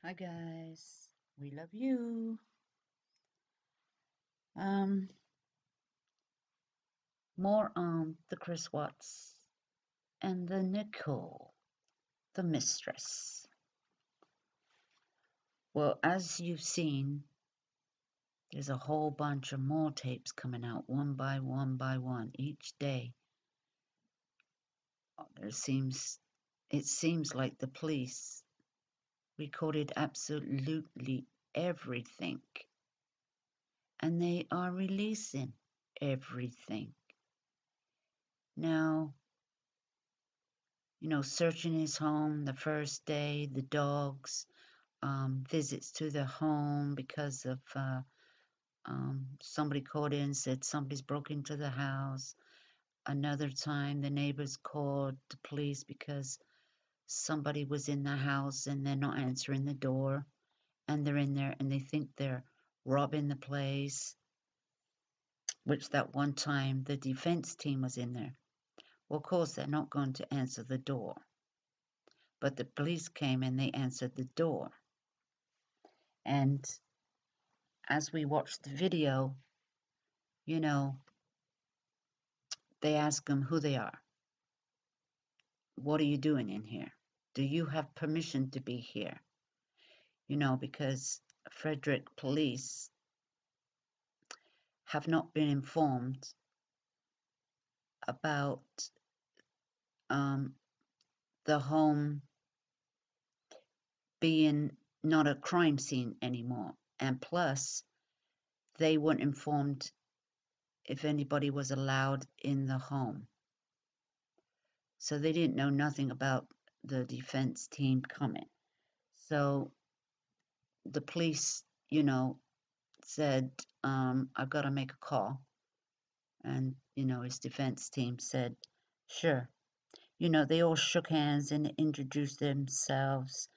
Hi guys, we love you. Um, More on the Chris Watts and the Nicole, the mistress. Well, as you've seen, there's a whole bunch of more tapes coming out one by one each day. It seems like the police recorded absolutely everything, and they are releasing everything. Now, searching his home the first day, the dogs, visits to the home because of somebody called in and said somebody's broke into the house. Another time, the neighbors called the police because somebody was in the house and they're not answering the door, and they're in there and they think they're robbing the place, which that one time the defense team was in there. Well, of course, they're not going to answer the door. But the police came and they answered the door. And as we watched the video, they ask them who they are. What are you doing in here? Do you have permission to be here? Because Frederick police have not been informed about the home being not a crime scene anymore. And plus, they weren't informed if anybody was allowed in the home. So they didn't know nothing about the defense team coming. So the police, said, I've got to make a call. And, his defense team said, sure. They all shook hands and introduced themselves.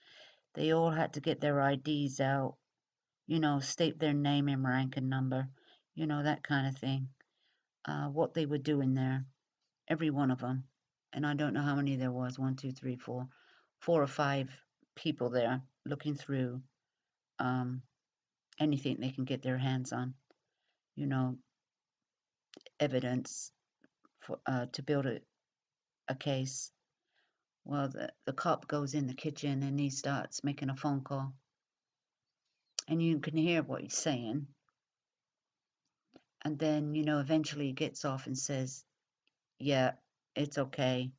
They all had to get their IDs out, state their name and rank and number, that kind of thing. What they were doing there, every one of them. And I don't know how many there was, 1, 2, 3, 4 or 5 people there looking through anything they can get their hands on, evidence for to build a case. Well, the cop goes in the kitchen and he starts making a phone call. And you can hear what he's saying. And then, eventually he gets off and says, yeah, it's okay,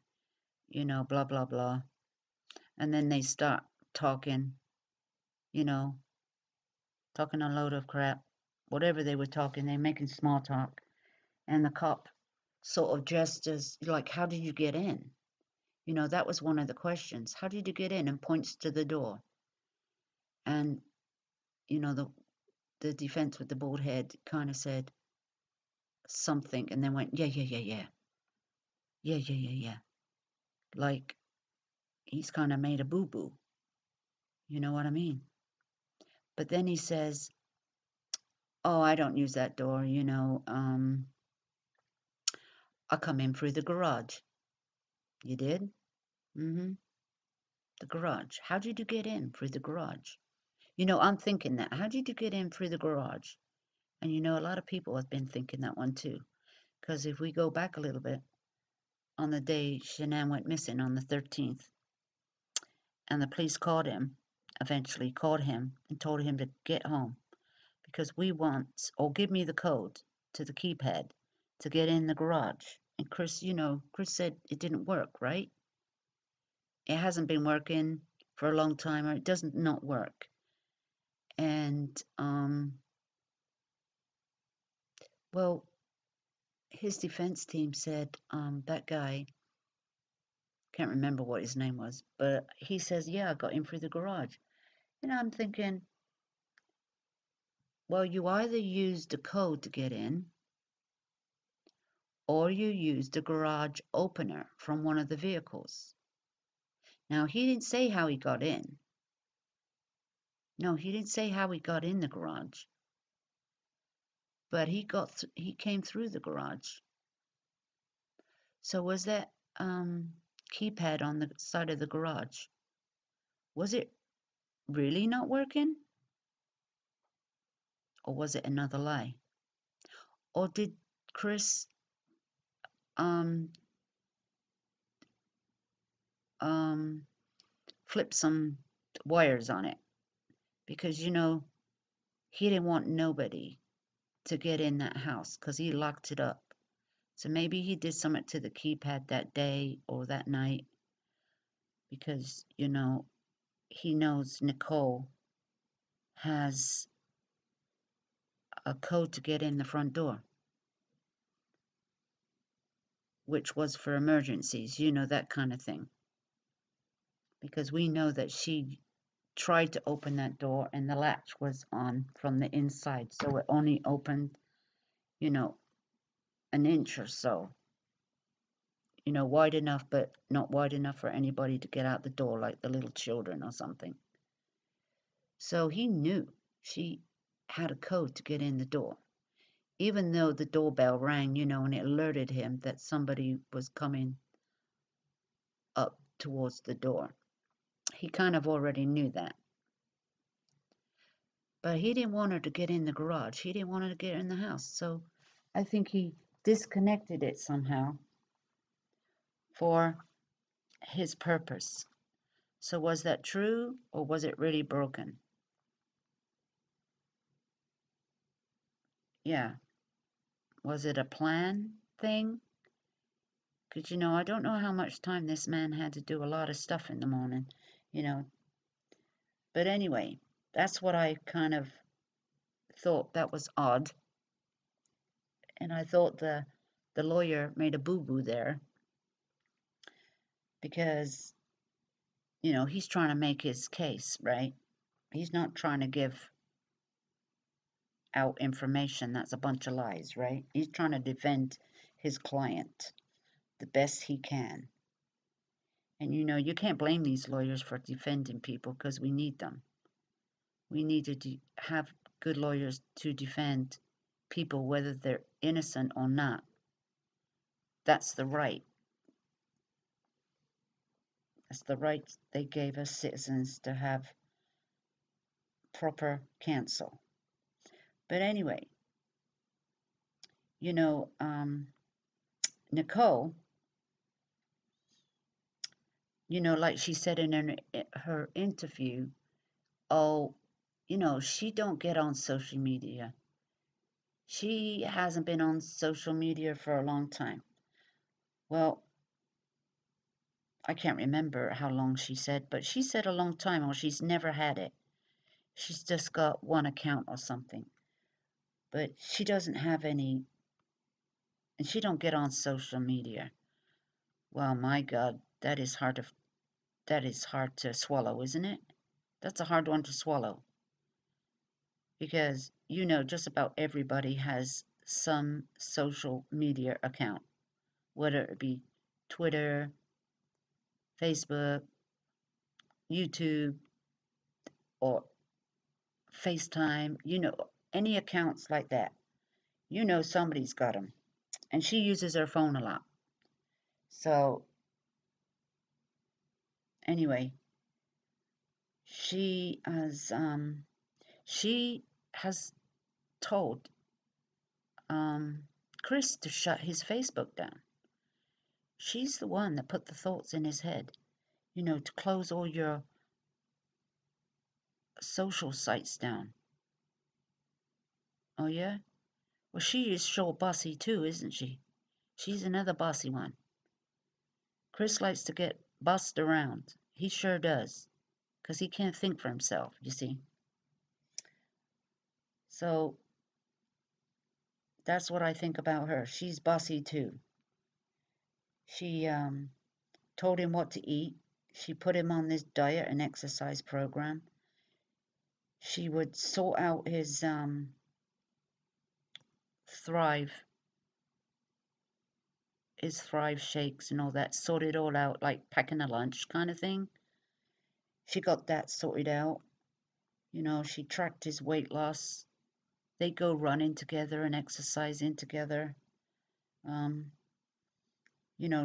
blah, blah, blah. And then they start talking, talking a load of crap. Whatever they were talking, they're making small talk. And the cop sort of gestures, like, how did you get in? That was one of the questions. How did you get in? And points to the door. And, the defense with the bald head kind of said something and then went, yeah, yeah, yeah, yeah. Yeah, yeah, yeah, yeah. Like he's kind of made a boo-boo. You know what I mean? But then he says, oh, I don't use that door, I come in through the garage. You did? Mm-hmm. The garage. How did you get in through the garage? I'm thinking that. How did you get in through the garage? And a lot of people have been thinking that one too. Because if we go back a little bit, on the day Shanann went missing on the 13th, and the police eventually called him and told him to get home because we want, or give me the code to the keypad to get in the garage. And Chris, Chris said it didn't work, right? It hasn't been working for a long time, or it doesn't not work. And, well, his defense team said that guy, can't remember what his name was, but he says, yeah, I got in through the garage. I'm thinking, well, you either used the code to get in, or you used the garage opener from one of the vehicles. Now, he didn't say how he got in. No, he didn't say how he got in the garage. But he came through the garage. So was that keypad on the side of the garage? Was it really not working? Or was it another lie? Or did Chris um um flip some wires on it? Because he didn't want nobody to get in that house because he locked it up. So maybe he did something to the keypad that day or that night because, he knows Nicole has a code to get in the front door, which was for emergencies, that kind of thing. Because we know that she tried to open that door and the latch was on from the inside. So it only opened, an inch or so, wide enough, but not wide enough for anybody to get out the door like the little children or something. So he knew she had a code to get in the door, even though the doorbell rang, and it alerted him that somebody was coming up towards the door. He kind of already knew that. But he didn't want her to get in the garage. He didn't want her to get in the house. So I think he disconnected it somehow for his purpose. So was that true or was it really broken? Yeah. Was it a plan thing? Because, I don't know how much time this man had to do a lot of stuff in the morning, you know. But anyway, that's what I kind of thought that was odd. And I thought the lawyer made a boo-boo there because, he's trying to make his case, right? He's not trying to give out information that's a bunch of lies, right? He's trying to defend his client the best he can. And you can't blame these lawyers for defending people because we need them. We need to have good lawyers to defend people whether they're innocent or not. That's the right. That's the right they gave us citizens to have proper counsel. But anyway, Nicole, like she said in her interview, oh, she don't get on social media. She hasn't been on social media for a long time. Well, I can't remember how long she said, but she said a long time, or she's never had it. She's just got one account or something. But she doesn't have any, and she don't get on social media. Well, my God, that is hard to swallow, isn't it? That's a hard one to swallow. Because, just about everybody has some social media account, whether it be Twitter, Facebook, YouTube, or FaceTime, any accounts like that. Somebody's got them. And she uses her phone a lot. So, anyway, she has told Chris to shut his Facebook down. She's the one that put the thoughts in his head, to close all your social sites down. Oh, yeah? Well, she is sure bossy too, isn't she? She's another bossy one. Chris likes to get bossed around. He sure does, because he can't think for himself, you see. So that's what I think about her. She's bossy too. She told him what to eat. She put him on this diet and exercise program. She would sort out his Thrive, shakes and all that, sort it all out like packing a lunch kind of thing. She got that sorted out. She tracked his weight loss. They go running together and exercising together.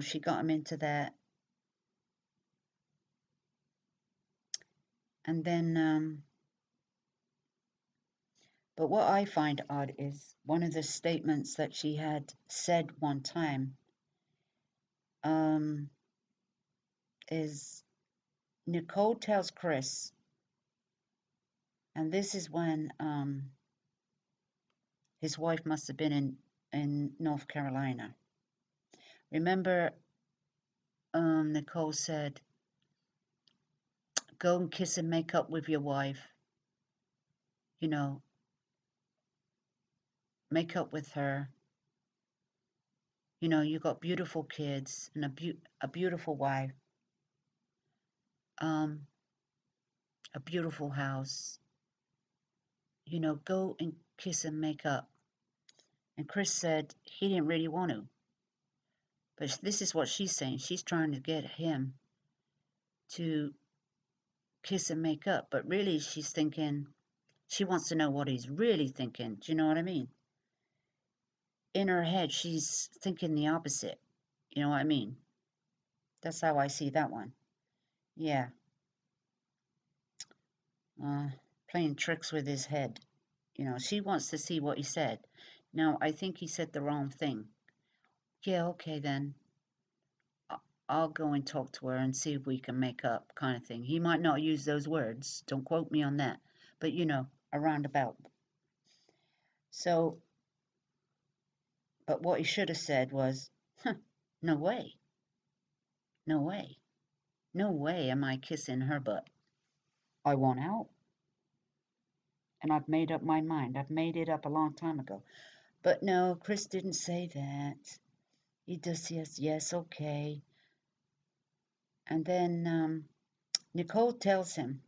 She got him into that. And then, but what I find odd is one of the statements that she had said one time um, is Nicole tells Chris, and this is when his wife must have been in North Carolina. Remember, Nicole said, go and kiss and make up with your wife, you know, make up with her. You know, you got beautiful kids and a beautiful wife, um, a beautiful house. You know, go and kiss and make up. And Chris said he didn't really want to. But this is what she's saying. She's trying to get him to kiss and make up. But really, she's thinking, she wants to know what he's really thinking. Do you know what I mean? In her head, she's thinking the opposite. You know what I mean? That's how I see that one. Yeah. Playing tricks with his head. You know, she wants to see what he said. Now, I think he said the wrong thing. Yeah, okay, then. I'll go and talk to her and see if we can make up, kind of thing. He might not use those words. Don't quote me on that. But, you know, a roundabout. So, but what he should have said was, huh, no way. No way. No way am I kissing her butt. I want out. And I've made up my mind. I've made it up a long time ago. But no, Chris didn't say that. He just, yes, okay. And then Nicole tells him,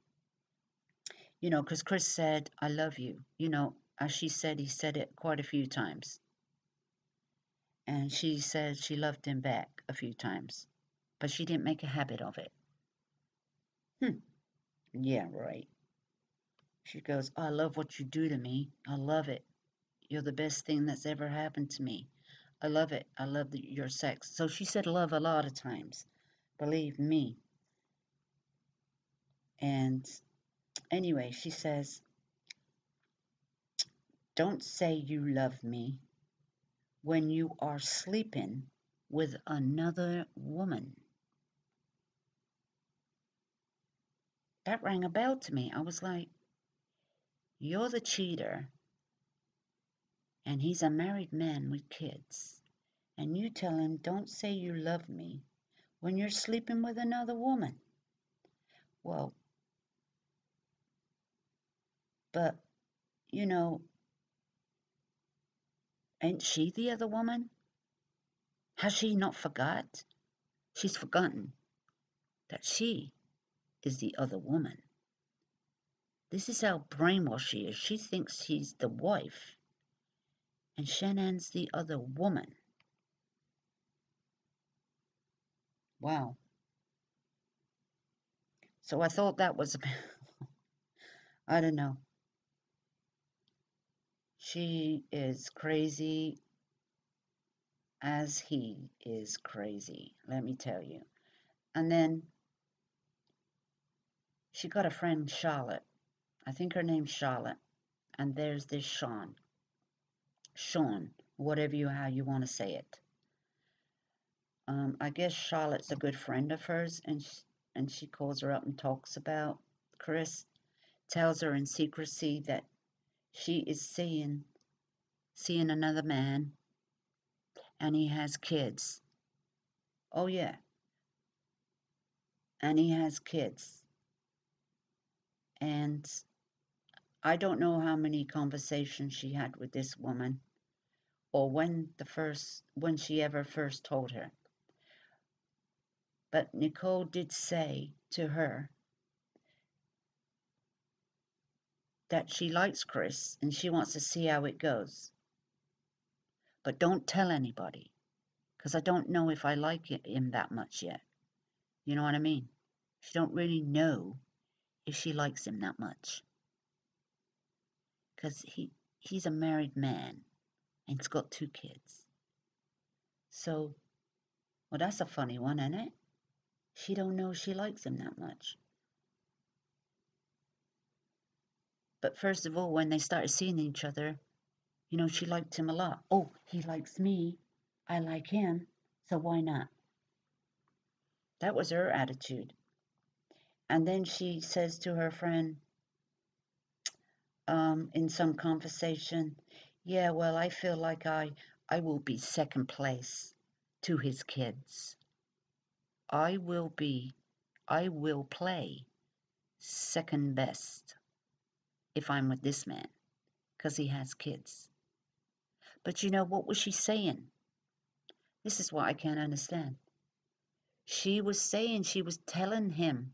you know, because Chris said, I love you. You know, as she said, he said it quite a few times. And she said she loved him back a few times. But she didn't make a habit of it. Yeah, right. She goes, I love what you do to me. I love it. You're the best thing that's ever happened to me. I love it. I love your sex. So she said love a lot of times. Believe me. And anyway, she says, don't say you love me when you are sleeping with another woman. That rang a bell to me. I was like, you're the cheater, and he's a married man with kids. And you tell him, don't say you love me when you're sleeping with another woman. Well, but, you know, ain't she the other woman? Has she not forgot? She's forgotten that she is the other woman. This is how brainwashed she is. She thinks she's the wife, and Shannon's the other woman. Wow. So I thought that was, I don't know. She is crazy as he is crazy, let me tell you. And then she got a friend, Charlotte. I think her name's Charlotte. And there's this Sean, whatever how you want to say it. I guess Charlotte's a good friend of hers, and she calls her up and talks about Chris. Tells her in secrecy that she is seeing another man, and he has kids. Oh yeah, and he has kids. And I don't know how many conversations she had with this woman, or when she ever first told her. But Nicole did say to her that she likes Chris and she wants to see how it goes. But don't tell anybody, because I don't know if I like him that much yet. You know what I mean? She don't really know if she likes him that much. Because he's a married man and he's got 2 kids. So, well, that's a funny one, isn't it? She don't know she likes him that much. But first of all, when they started seeing each other, she liked him a lot. Oh, he likes me. I like him. So why not? That was her attitude. And then she says to her friend, in some conversation, yeah, well, I feel like I will be second place to his kids. I will play second best if I'm with this man because he has kids. But what was she saying? This is what I can't understand. She was telling him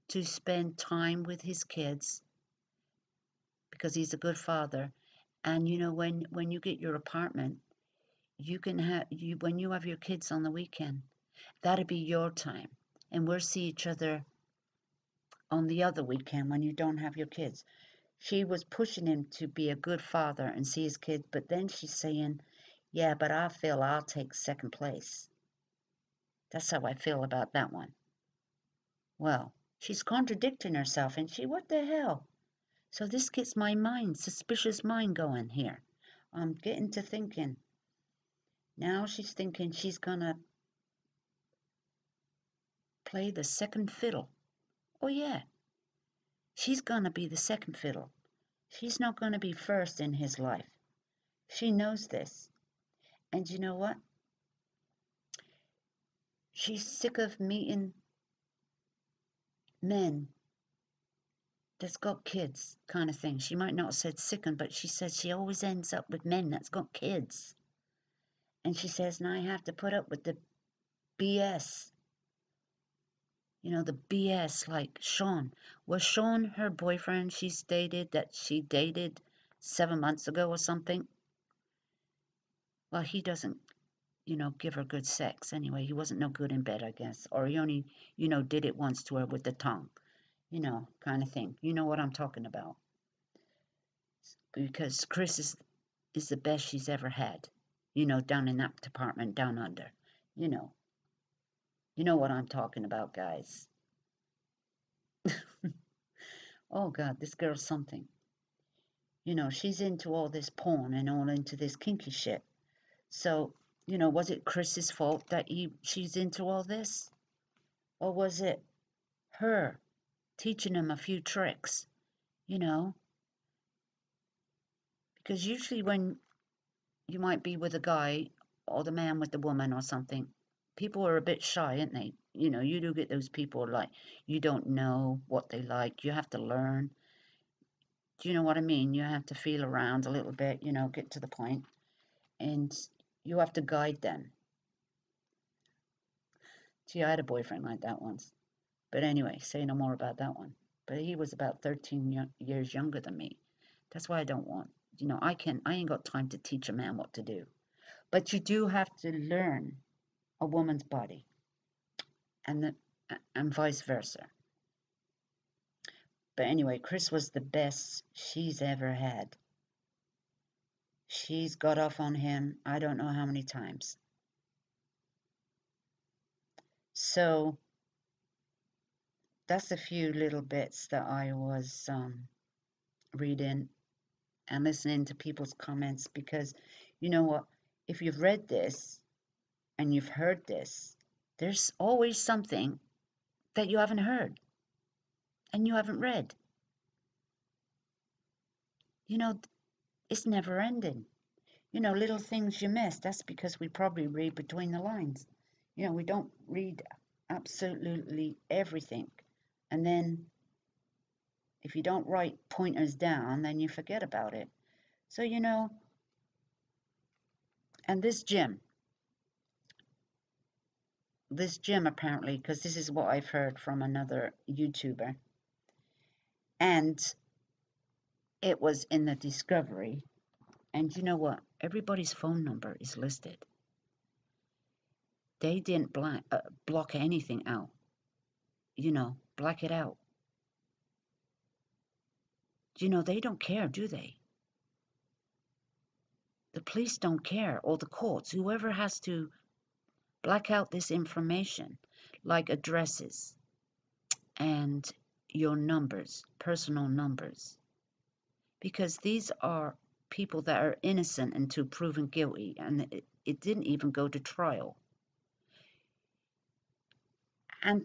to spend time with his kids because he's a good father. And when you get your apartment, you can have when you have your kids on the weekend, that'll be your time. And we'll see each other on the other weekend when you don't have your kids. She was pushing him to be a good father and see his kids, but then she's saying, yeah, but I feel I'll take second place. That's how I feel about that one. Well, she's contradicting herself, and what the hell? So this gets my suspicious mind going here. I'm getting to thinking. Now she's thinking she's gonna play the second fiddle. Oh yeah, she's gonna be the second fiddle. She's not gonna be first in his life. She knows this. And you know what? She's sick of meeting men that's got kids, kind of thing. She might not have said sickened, but she said she always ends up with men that's got kids. And she says, now I have to put up with the BS. The BS, like Sean. Was Sean her boyfriend she dated 7 months ago or something? Well, he doesn't, give her good sex anyway. He wasn't no good in bed, I guess. Or he only, did it once to her with the tongue, kind of thing. You know what I'm talking about. Because Chris is the best she's ever had, down in that department down under. You know. You know what I'm talking about, guys. Oh God, this girl's something. She's into all this porn and all into this kinky shit. So, was it Chris's fault that she's into all this? Or was it her teaching him a few tricks? Because usually when you might be with a guy or the man with the woman or something, people are a bit shy, aren't they? You do get those people like you don't know what they like. You have to learn. Do you know what I mean? You have to feel around a little bit, get to the point, and you have to guide them. Gee, I had a boyfriend like that once. But anyway, say no more about that one. But he was about 13 years younger than me. That's why I don't want, I ain't got time to teach a man what to do. But you do have to learn a woman's body and and vice versa. But anyway, Chris was the best she's ever had. She's got off on him, I don't know how many times. So that's a few little bits that I was reading and listening to people's comments because you know what? If you've read this and you've heard this, there's always something that you haven't heard and you haven't read. It's never ending. Little things you miss. That's because we probably read between the lines. We don't read absolutely everything. And then if you don't write pointers down, then you forget about it. So, and this gym apparently, because this is what I've heard from another YouTuber, and it was in the discovery. And you know what? Everybody's phone number is listed. They didn't block anything out. Black it out. They don't care, do they? The police don't care, or the courts, whoever has to black out this information, like addresses and your numbers, personal numbers. because these are people that are innocent until proven guilty, and it didn't even go to trial. And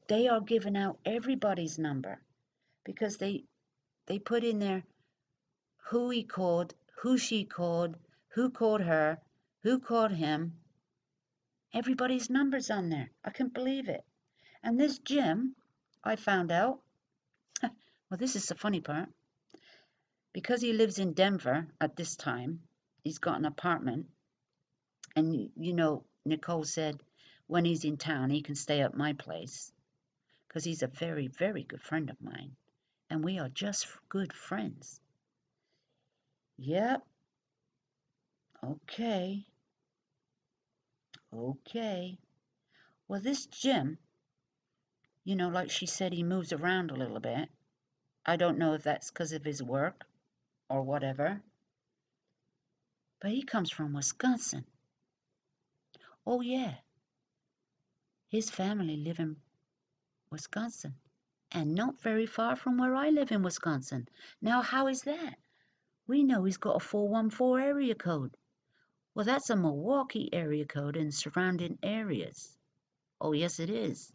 they are giving out everybody's number because they put in there who he called, who she called, who called her, who called him. Everybody's number's on there. I couldn't believe it. And this Jim, I found out, well, this is the funny part. Because he lives in Denver at this time, he's got an apartment. And, Nicole said when he's in town, he can stay at my place because he's a very, very good friend of mine. And we are just good friends. Yep. Okay. Okay. Well, this Jim, like she said, he moves around a little bit. I don't know if that's because of his work or whatever. But he comes from Wisconsin. Oh, yeah. His family live in Wisconsin. And not very far from where I live in Wisconsin. Now, how is that? We know he's got a 414 area code. Well, that's a Milwaukee area code and surrounding areas. Oh, yes, it is.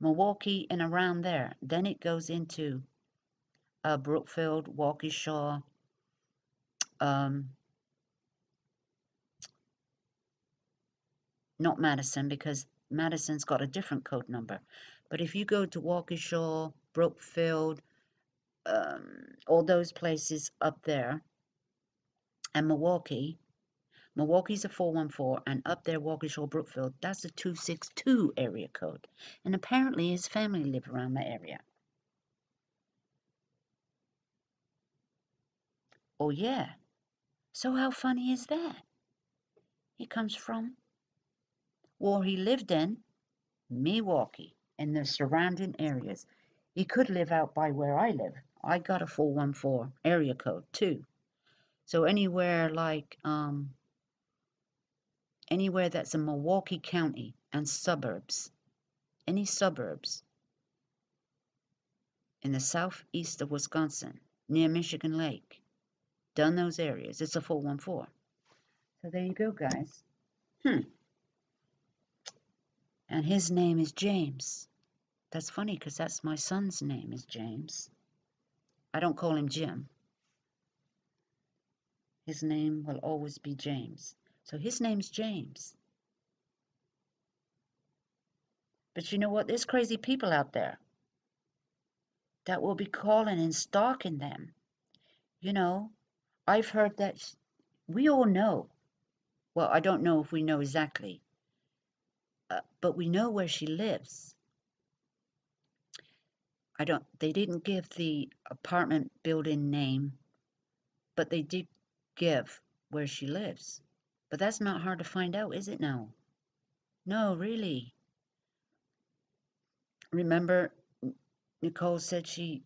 Milwaukee and around there. Then it goes into Brookfield, Waukesha, not Madison, because Madison's got a different code number. But if you go to Waukesha, Brookfield, all those places up there, and Milwaukee's a 414, and up there, Waukesha, Brookfield, that's a 262 area code. And apparently his family live around that area. Oh, yeah. So how funny is that? He comes from, well, he lived in Milwaukee and the surrounding areas. He could live out by where I live. I got a 414 area code too. So anywhere like anywhere that's in Milwaukee County and suburbs, any suburbs in the southeast of Wisconsin, near Michigan Lake, done those areas, it's a 414. So there you go, guys. And his name is James. That's funny because that's my son's name is James. I don't call him Jim. His name will always be James. So his name's James. But you know what? There's crazy people out there that will be calling and stalking them. I've heard that we all know. Well, I don't know if we know exactly, but we know where she lives. They didn't give the apartment building name, but they did give where she lives. But that's not hard to find out, is it now? No, really. Remember, Nicole said she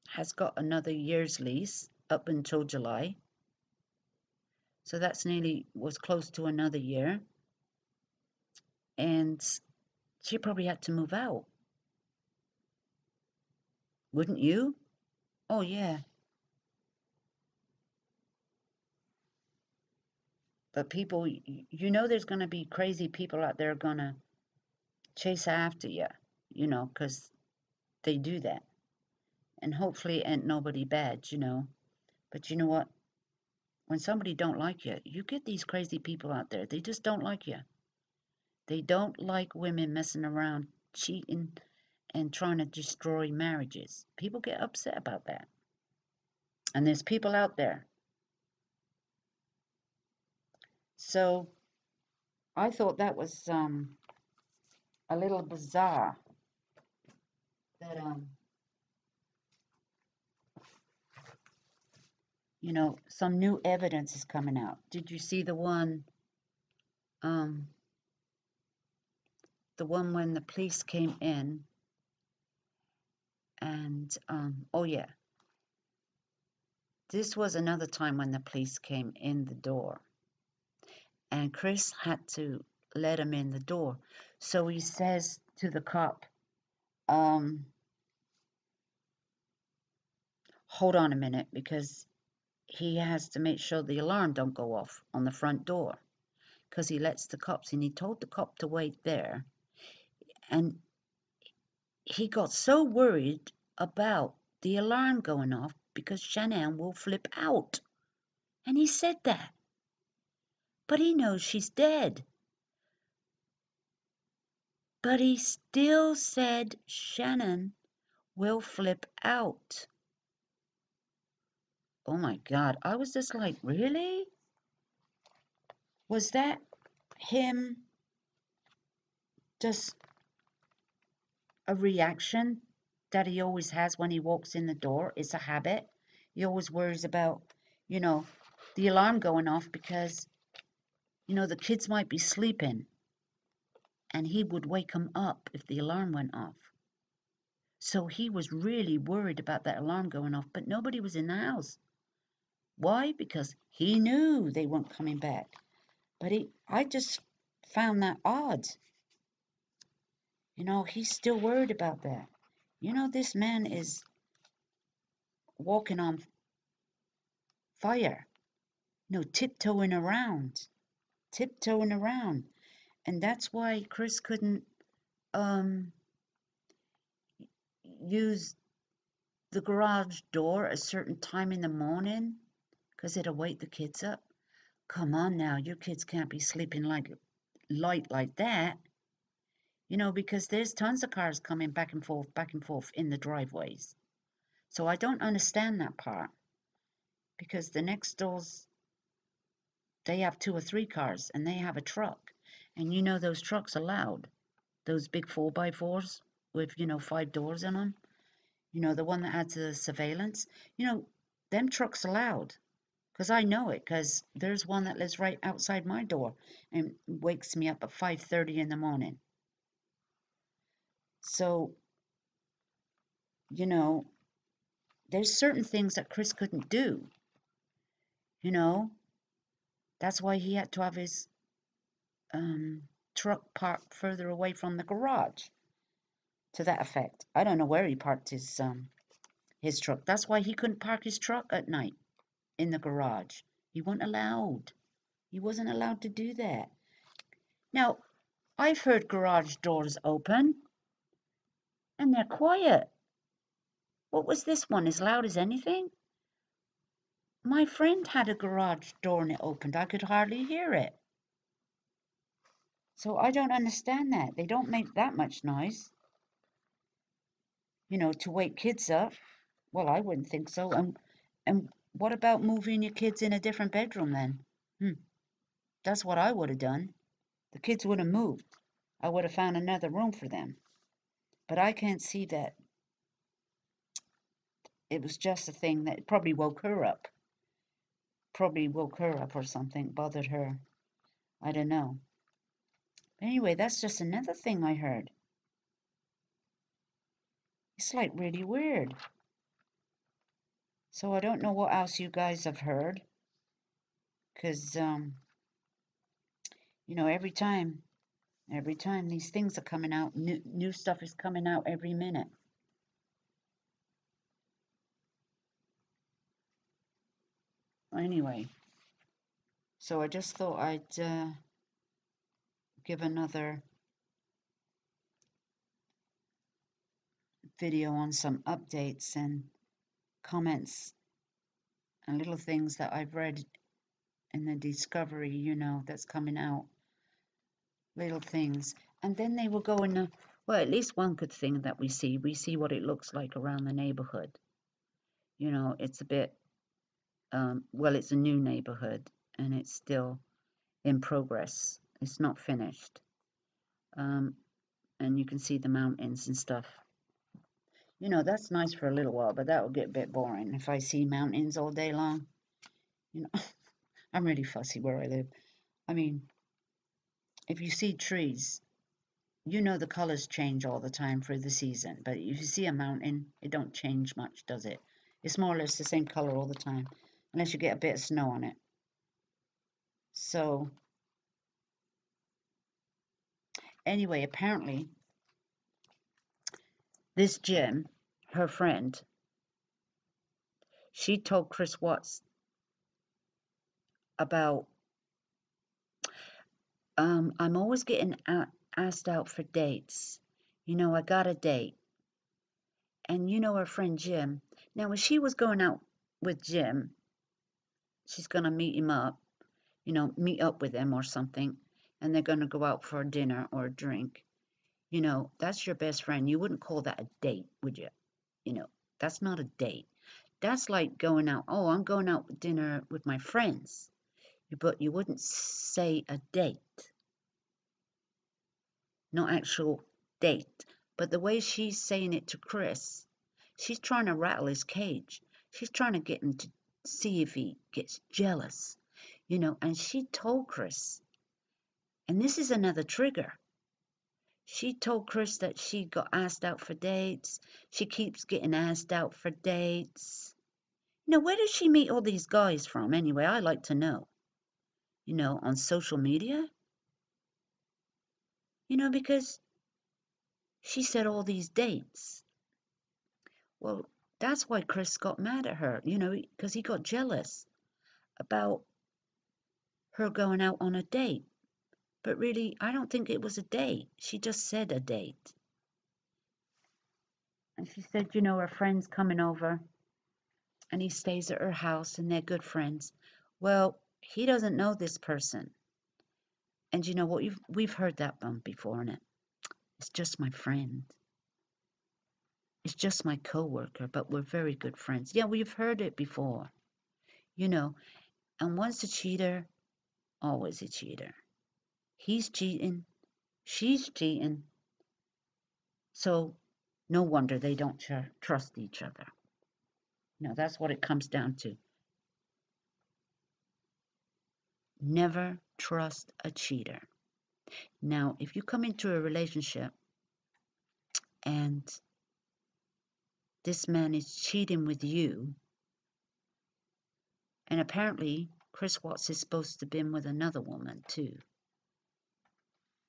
has got another year's lease up until July. So that's was close to another year. And she probably had to move out. Wouldn't you? Oh, yeah. But people, there's going to be crazy people out there going to chase after you, because they do that. And hopefully it ain't nobody bad, But you know what? When somebody don't like you, you get these crazy people out there. They just don't like you. They don't like women messing around, cheating, and trying to destroy marriages. People get upset about that. And there's people out there. So I thought that was a little bizarre that some new evidence is coming out. Did you see the one when the police came in and oh yeah, this was another time when the police came in the door and Chris had to let him in the door. So he says to the cop, hold on a minute, because he has to make sure the alarm don't go off on the front door, because he lets the cops, and he told the cop to wait there. And he got so worried about the alarm going off because Shannon will flip out. And he said that. But he knows she's dead. But he still said Shannon will flip out. Oh my God. I was just like, really? Was that him just a reaction that he always has when he walks in the door? It's a habit. He always worries about, the alarm going off because, the kids might be sleeping and he would wake them up if the alarm went off. So he was really worried about that alarm going off, but nobody was in the house. Why? Because he knew they weren't coming back. But I just found that odd. He's still worried about that. This man is walking on fire. Tiptoeing around. Tiptoeing around. And that's why Chris couldn't use the garage door a certain time in the morning because it'll wake the kids up. Come on now, your kids can't be sleeping light like that. Because there's tons of cars coming back and forth in the driveways. So I don't understand that part. Because the next doors, they have 2 or 3 cars and they have a truck. And those trucks are loud. Those big 4x4s with, 5 doors in them. The one that had the surveillance. Them trucks are loud. Because I know it, because there's one that lives right outside my door and wakes me up at 5:30 in the morning. So, there's certain things that Chris couldn't do. That's why he had to have his truck parked further away from the garage. To that effect. I don't know where he parked his truck. That's why he couldn't park his truck at night in the garage. He wasn't allowed. He wasn't allowed to do that. Now, I've heard garage doors open and they're quiet. What was this one? As loud as anything? My friend had a garage door and it opened. I could hardly hear it. So I don't understand that. They don't make that much noise. To wake kids up. Well, I wouldn't think so. And what about moving your kids in a different bedroom then? That's what I would have done. The kids would have moved. I would have found another room for them. But I can't see that it was just a thing that probably woke her up. Probably woke her up or something, bothered her. I don't know. Anyway, that's just another thing I heard. It's like really weird. So I don't know what else you guys have heard. Because, every time these things are coming out, new stuff is coming out every minute. Anyway, so I just thought I'd give another video on some updates and comments and little things that I've read in the discovery, that's coming out. Little things. And then they will go in well, at least one good thing that we see what it looks like around the neighborhood. It's a bit, well, it's a new neighborhood and it's still in progress. It's not finished. And you can see the mountains and stuff. That's nice for a little while, but that will get a bit boring if I see mountains all day long. I'm really fussy where I live. I mean, if you see trees, the colors change all the time for the season. But if you see a mountain, it don't change much, does it? It's more or less the same color all the time, unless you get a bit of snow on it. So, anyway, apparently, this Jim, her friend, She told Chris Watts about, I'm always getting asked out for dates. I got a date. And her friend Jim. Now, when she was going out with Jim, she's going to meet up with him or something, and they're going to go out for a dinner or a drink. That's your best friend. You wouldn't call that a date, would you? That's not a date. That's like going out. Oh, I'm going out with dinner with my friends. But you wouldn't say a date. No actual date. But the way she's saying it to Chris, she's trying to rattle his cage. She's trying to get him to see if he gets jealous, and she told Chris, and this is another trigger. She told Chris that she got asked out for dates. She keeps getting asked out for dates. Where does she meet all these guys from anyway? I like to know. On social media? Because she said all these dates. Well, that's why Chris got mad at her, because he got jealous about her going out on a date. But really, I don't think it was a date. She just said a date. And she said, her friend's coming over and he stays at her house and they're good friends. Well, he doesn't know this person. And you know what? We've heard that one before, innit? It's just my friend. It's just my coworker, but we're very good friends. Yeah, we've heard it before. And once a cheater, always a cheater. He's cheating, she's cheating. So no wonder they don't trust each other. That's what it comes down to. Never trust a cheater. Now, if you come into a relationship and this man is cheating with you, and apparently Chris Watts is supposed to have been with another woman too,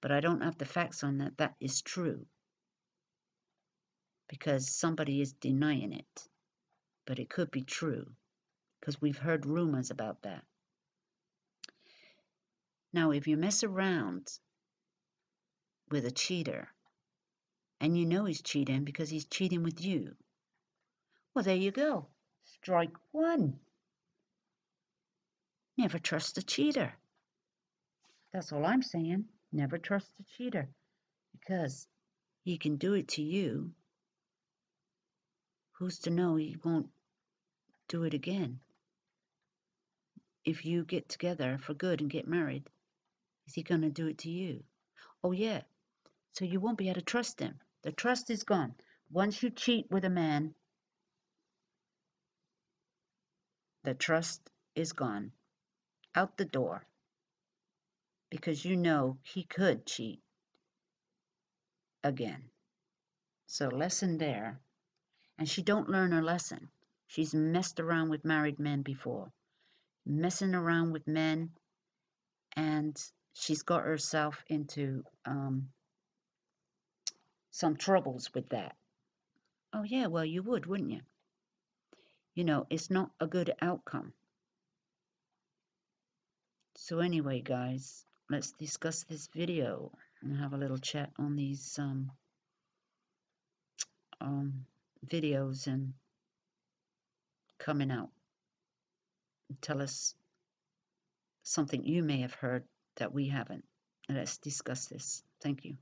but I don't have the facts on that. That is true because somebody is denying it, but it could be true because we've heard rumors about that. Now, if you mess around with a cheater and he's cheating because he's cheating with you, well, there you go. Strike one. Never trust a cheater. That's all I'm saying. Never trust a cheater because he can do it to you. Who's to know he won't do it again? If you get together for good and get married, is he going to do it to you? Oh, yeah. So you won't be able to trust him. The trust is gone. Once you cheat with a man, the trust is gone. Out the door. Because he could cheat again. So lesson there. And she don't learn her lesson. She's messed around with married men before. Messing around with men, and she's got herself into some troubles with that. Oh yeah, well you would, wouldn't you? It's not a good outcome. So anyway, guys, let's discuss this video and have a little chat on these videos and coming out. Tell us something you may have heard that we haven't. Let's discuss this. Thank you.